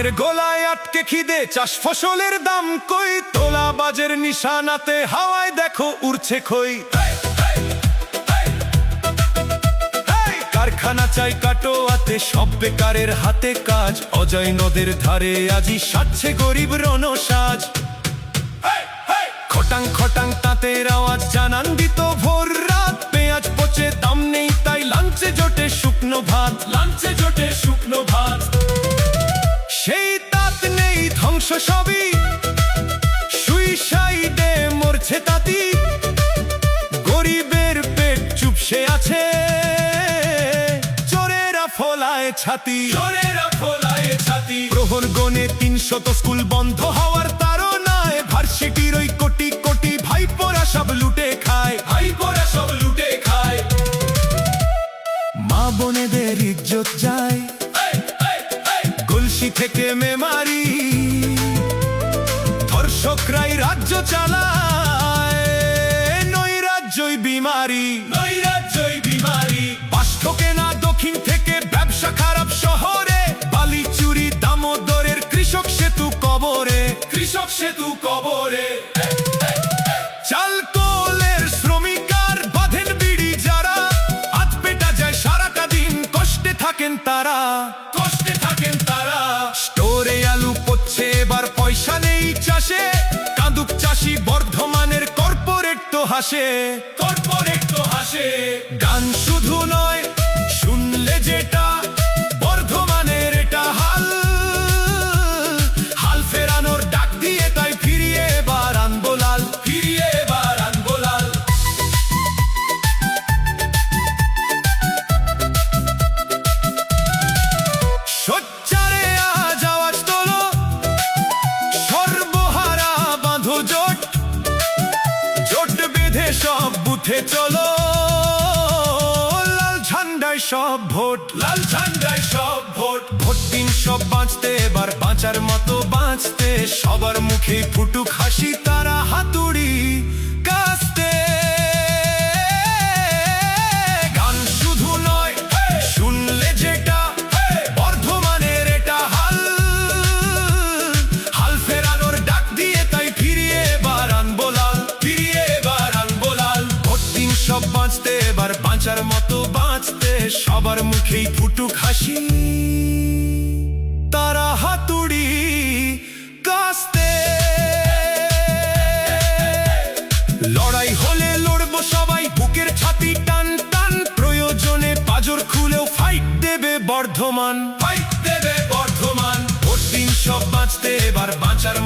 ধানের গোলায় আটকে খিদে চাষ ফসলের দাম কই, তোলা বাজের নিশানাতে হাওয়ায় দেখো উড়ছে খই। কারখানা চাই কাটোয়াতে সব বেকারের হাতে কাজ, অজয় নদের ধারে আজি সাজছে গরিব রণসাজ। খটাং খটাং তাঁতের আওয়াজ জানান্বিত ভোর রাত, পেঁয়াজ পচে দাম নেই তাই লাঞ্চে জোটে শুকনো ভাত, লাঞ্চে জোটে শুকনো ভাত। সেই তাঁত নেই ধ্বংস সবই, সুইসাইডে মরছে তাঁতি, গরিবের পেট চুপসে আছে, চোরেরা ফোলায় ছাতি, চোরেরা ফোলায় ছাতি। প্রহর গণে ৩০০ স্কুল বন্ধ হওয়ার তাড়নায়, ভার্সিটির ওই কোটি কোটি ভাইপোরা সব লুটে খায়, ভাইপোরা সব লুটে খায়। মা বোনেদের ইজ্জত যায় গলসি থেকে মেমারি, ধর্ষকরাই রাজ্য চালায়, নৈরাজ্যই বিমারি, নৈরাজ্যই বিমারি। বাস্তকে না দক্ষিণ থেকে ব্যবসা খারাপ শহরে, বালি চুরি দামোদরের কৃষক সেতু কবরে, কৃষক সেতু কবরে। চাল কলের শ্রমিকার বাঁধেন বিড়ি যারা, হাত পেটা যায় সারাটা দিন, কষ্টে থাকেন তারা, কষ্টে থাকেন তারা। স্টোরে আলু পড়ছে এবার পয়সা নেই চাষে, কাঁদুক চাষি বর্ধমানের কর্পোরেট তো হাসে, কর্পোরেট তো হাসে। গান শুধু নয় শুনলে যেটা, বর্ধমানের এটা হাল, হাল ফেরানোর ডাক দিয়ে তাই ফিরিয়ে এবার আনবো লাল, ফিরিয়ে এবার আনবো লাল। সোচ্চারে আজ আওয়াজ তোলো, সর্বহারা বাঁধো জোট, জোট বেঁধে সব বুথে চলো, লাল ঝান্ডায় সব ভোট, লাল ঝান্ডায় সব ভোট। ভোট দিন সব বাঁচতে এবার বাঁচার মতো বাঁচতে, সবার মুখে ফুটুক হাসি তারা হাতুড়ি কাস্তে। গান শুধু নয় শুনলে যেটা, বর্ধমানের এটা হাল, হাল ফেরানোর ডাক দিয়ে তাই ফিরিয়ে এবার আনবো লাল, ফিরিয়ে এবার আনবো লাল। ভোট দিন সব বাঁচতে এবার বাঁচার মতো বাঁচতে, সবার মুখেই ফুটুক হাসি তারা হাতুড়ি কাস্তে। লড়াই হলে লড়বো সবাই বুকের ছাতি টান টান, প্রয়োজনে পাজর খুলেও ফাইট দেবে বর্ধমান, ফাইট দেবে বর্ধমান। ভোট দিন সব বাঁচতে এবার বাঁচার